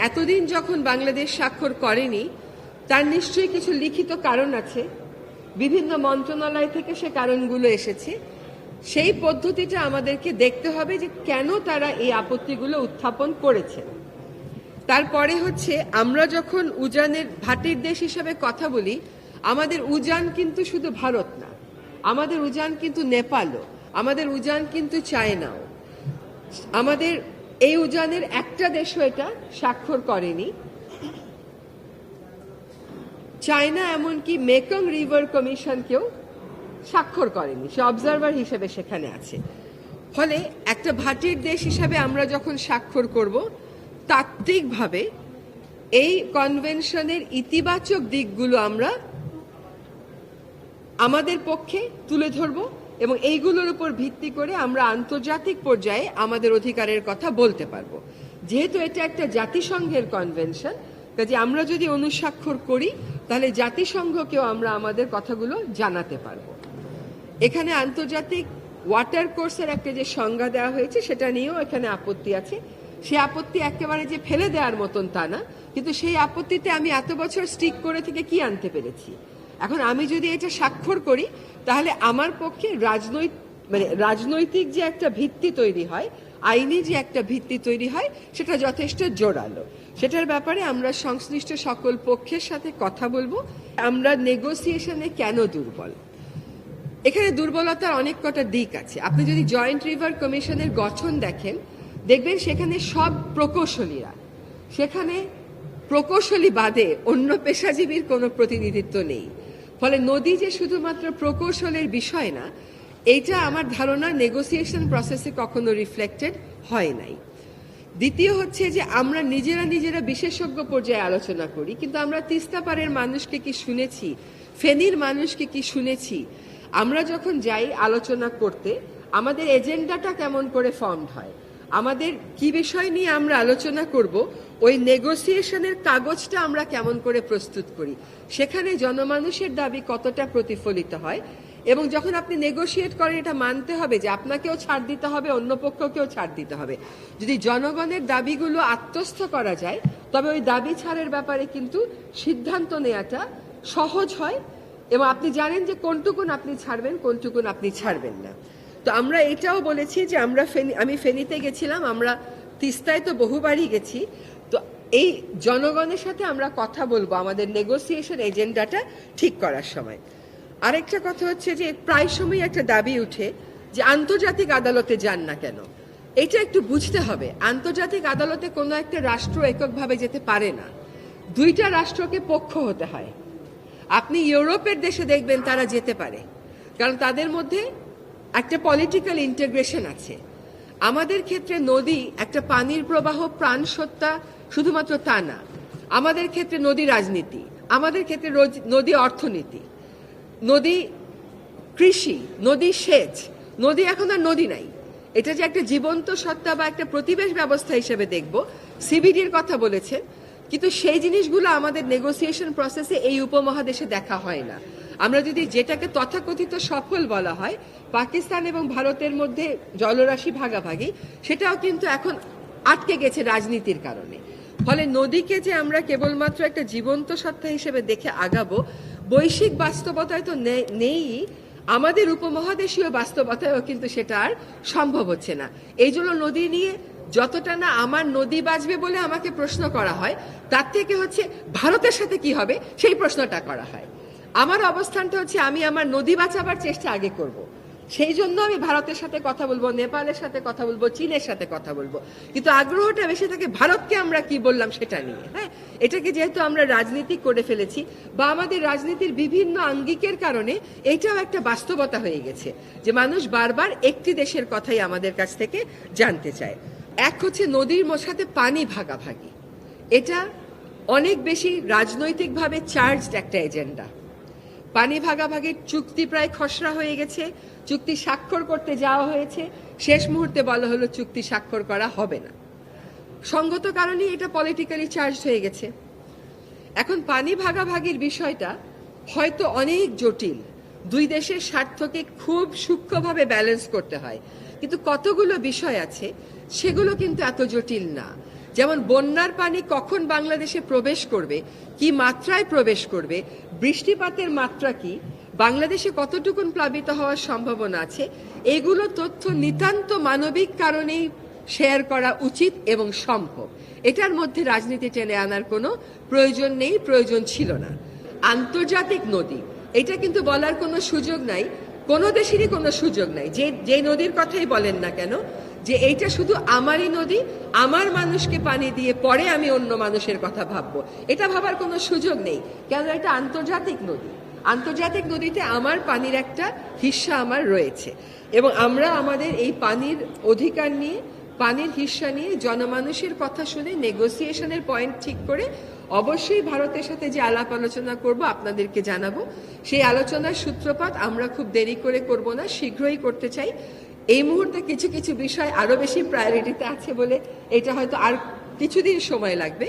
এতদিন যখন বাংলাদেশ স্বাক্ষর করেনি তার নিশ্চয়ই কিছু লিখিত কারণ আছে, বিভিন্ন মন্ত্রণালয় থেকে সে কারণগুলো এসেছে। সেই পদ্ধতিটা আমাদেরকে দেখতে হবে যে কেন তারা এই আপত্তিগুলো উত্থাপন করেছে। তারপরে হচ্ছে আমরা যখন উজানের ভাটির দেশ হিসেবে কথা বলি, আমাদের উজান কিন্তু শুধু ভারত না, আমাদের উজান কিন্তু নেপালও, আমাদের উজান কিন্তু চায়নাও। আমাদের এই উজানের একটা দেশও এটা স্বাক্ষর করেনি। চায়না এমনকি মেকং রিভার কমিশনকেও স্বাক্ষর করেনি, সে অবজারভার হিসেবে সেখানে আছে। ফলে একটা ভাটির দেশ হিসাবে আমরা যখন স্বাক্ষর করব, তাত্ত্বিকভাবে এই কনভেনশনের ইতিবাচক দিকগুলো আমরা আমাদের পক্ষে তুলে ধরব এবং এইগুলোর উপর ভিত্তি করে আমরা আন্তর্জাতিক পর্যায়ে আমাদের অধিকারের কথা বলতে পারবো। যেহেতু এটা একটা জাতিসংঘের কনভেনশন, কাজে আমরা যদি অনুস্বাক্ষর করি তাহলে জাতিসংঘকেও আমরা আমাদের কথাগুলো জানাতে পারবো। এখানে আন্তর্জাতিক ওয়াটার কোর্সের একটা যে সংজ্ঞা দেওয়া হয়েছে সেটা নিয়েও এখানে আপত্তি আছে। সে আপত্তি একেবারে যে ফেলে দেওয়ার মতন তা না, কিন্তু সেই আপত্তিতে আমি এত বছর স্টিক করে থেকে কি আনতে পেরেছি? এখন আমি যদি এটা স্বাক্ষর করি তাহলে আমার পক্ষে রাজনৈতিক যে একটা ভিত্তি তৈরি হয়, আইনি যে একটা ভিত্তি তৈরি হয়, সেটা যথেষ্ট জোরালো। সেটার ব্যাপারে আমরা সংশ্লিষ্ট সকল পক্ষের সাথে কথা বলবো। আমরা নেগোসিয়েশনে কেন দুর্বল? এখানে দুর্বলতার অনেক কটা দিক আছে। আপনি যদি জয়েন্ট রিভার কমিশনের গঠন দেখেন, দেখবেন সেখানে সব প্রকৌশলীরা, সেখানে প্রকৌশলী বাদে অন্য পেশাজীবীর কোনো প্রতিনিধিত্ব নেই। ফলে নদী যে শুধুমাত্র প্রকৌশলের বিষয় না, এইটা আমার ধারণা নেগোসিয়েশন প্রসেসে কখনো রিফ্লেক্টেড হয় নাই। দ্বিতীয় হচ্ছে যে আমরা নিজেরা বিশেষজ্ঞ পর্যায়ে আলোচনা করি, কিন্তু আমরা তিস্তা পাড়ের মানুষকে কি শুনেছি, ফেনীর মানুষকে কি শুনেছি? আমরা যখন যাই আলোচনা করতে, আমাদের এজেন্ডাটা কেমন করে ফর্মড হয়, আমাদের কি বিষয় নিয়ে আমরা আলোচনা করব, ওই নেগোসিয়েশনের কাগজটা আমরা কেমন করে প্রস্তুত করি, সেখানে জনমানুষের দাবি কতটা প্রতিফলিত হয়। এবং যখন আপনি নেগোশিয়েট করেন, এটা মানতে হবে যে আপনাকেও ছাড় দিতে হবে, অন্য পক্ষকেও ছাড় দিতে হবে। যদি জনগণের দাবিগুলো আত্মস্থ করা যায়, তবে ওই দাবি ছাড়ের ব্যাপারে কিন্তু সিদ্ধান্ত নেওয়াটা সহজ হয় এবং আপনি জানেন যে কোনটুকুন আপনি ছাড়বেন, কোনটুকুন আপনি ছাড়বেন না। তো আমরা এটাও বলেছি যে আমি ফেনীতে গেছিলাম, আমরা তিস্তায় তো বহুবারই গেছি। তো এই জনগণের সাথে আমরা কথা বলবো আমাদের নেগোসিয়েশন এজেন্ডাটা ঠিক করার সময়। আরেকটা কথা হচ্ছে যে প্রায় সময় একটা দাবি উঠে যে আন্তর্জাতিক আদালতে যান না কেন। এটা একটু বুঝতে হবে, আন্তর্জাতিক আদালতে কোনো একটা রাষ্ট্র এককভাবে যেতে পারে না, দুইটা রাষ্ট্রকে পক্ষ হতে হয়। আপনি ইউরোপের দেশে দেখবেন তারা যেতে পারে, কারণ তাদের মধ্যে একটা পলিটিক্যাল ইন্টিগ্রেশন আছে। আমাদের ক্ষেত্রে নদী একটা পানির প্রবাহ, প্রাণ সত্তা শুধুমাত্র তা না, আমাদের ক্ষেত্রে নদী রাজনীতি, আমাদের ক্ষেত্রে নদী অর্থনীতি, নদী কৃষি, নদী সেচ। নদী এখন আর নদী নাই, এটা যে একটা জীবন্ত সত্তা বা একটা প্রতিবেশ ব্যবস্থা হিসেবে দেখব। সিবিডির কথা বলেছেন, কিন্তু সেই জিনিসগুলো আমাদের নেগোসিয়েশন প্রসেসে এই উপমহাদেশে দেখা হয় না। আমরা যদি যেটাকে তথাকথিত সফল বলা হয়, পাকিস্তান এবং ভারতের মধ্যে জলরাশি ভাগাভাগি, সেটাও কিন্তু এখন আটকে গেছে রাজনীতির কারণে। ফলে নদীকে যে আমরা কেবলমাত্র একটা জীবন্ত সত্তা হিসেবে দেখে আগাবো, বৈশ্বিক বাস্তবতায় তো নেই, আমাদের উপমহাদেশীয় বাস্তবতায়ও কিন্তু সেটা আর সম্ভব হচ্ছে না। এই জন্য নদী নিয়ে যতটা না আমার নদী বাঁচবে বলে আমাকে প্রশ্ন করা হয়, তার থেকে হচ্ছে ভারতের সাথে কি হবে সেই প্রশ্নটা করা হয়। আমার অবস্থানটা হচ্ছে আমি আমার নদী বাঁচাবার চেষ্টা আগে করব। সেই জন্য আমি ভারতের সাথে কথা বলবো, নেপালের সাথে কথা বলবো, চীনের সাথে কথা বলবো, কিন্তু আগ্রহটা বেশি থাকে ভারতকে আমরা কি বললাম সেটা নিয়ে। হ্যাঁ, এটাকে যেহেতু আমরা রাজনীতি করে ফেলেছি বা আমাদের রাজনীতির বিভিন্ন আঙ্গিকের কারণে এইটাও একটা বাস্তবতা হয়ে গেছে যে মানুষ বারবার একটি দেশের কথাই আমাদের কাছ থেকে জানতে চায়। এক হচ্ছে নদীর সাথে পানি ভাগাভাগি, এটা অনেক বেশি রাজনৈতিকভাবে চার্জড একটা এজেন্ডা। পানি ভাগাভাগির চুক্তি প্রায় খসড়া হয়ে গেছে, চুক্তি স্বাক্ষর করতে যাওয়া হয়েছে, শেষ মুহূর্তে বলা হলো চুক্তি স্বাক্ষর করা হবে না। সঙ্গত কারণেই এটা পলিটিক্যালি চার্জ হয়ে গেছে। এখন পানি ভাগাভাগির বিষয়টা হয়তো অনেক জটিল, দুই দেশের স্বার্থকে খুব সূক্ষ্মভাবে ব্যালেন্স করতে হয়, কিন্তু কতগুলো বিষয় আছে সেগুলো কিন্তু এত জটিল না। যেমন বন্যার পানি কখন বাংলাদেশে প্রবেশ করবে, কি মাত্রায় প্রবেশ করবে, বৃষ্টিপাতের মাত্রা কি, বাংলাদেশে কতটুকুন প্লাবিত হওয়ার সম্ভাবনা আছে, এগুলো তথ্য নিতান্ত মানবিক কারণেই শেয়ার করা উচিত এবং সম্ভব। এটার মধ্যে রাজনীতি টেনে আনার কোনো প্রয়োজন নেই, প্রয়োজন ছিল না। আন্তর্জাতিক নদী, এটা কিন্তু বলার কোনো সুযোগ নাই, কোনো দেশেরই কোনো সুযোগ নাই, যে নদীর কথাই বলেন না কেন, যে এইটা শুধু আমারই নদী, আমার মানুষকে পানি দিয়ে পরে আমি অন্য মানুষের কথা ভাববো, এটা ভাবার কোনো সুযোগ নেই। কেন? এটা আন্তর্জাতিক নদী। আন্তর্জাতিক নদীতে আমার পানির একটা হিস্সা আমার রয়েছে, এবং আমরা আমাদের এই পানির অধিকার নিয়ে, পানির হিস্সা নিয়ে জনমানুষের কথা শুনে নেগোসিয়েশনের পয়েন্ট ঠিক করে অবশ্যই ভারতের সাথে যে আলাপ আলোচনা করব আপনাদেরকে জানাবো। সেই আলোচনার সূত্রপাত আমরা খুব দেরি করে করব না, শীঘ্রই করতে চাই। এই মুহূর্তে কিছু কিছু বিষয় আরো বেশি প্রায়োরিটিতে আছে বলে এটা হয়তো আর কিছুদিন সময় লাগবে।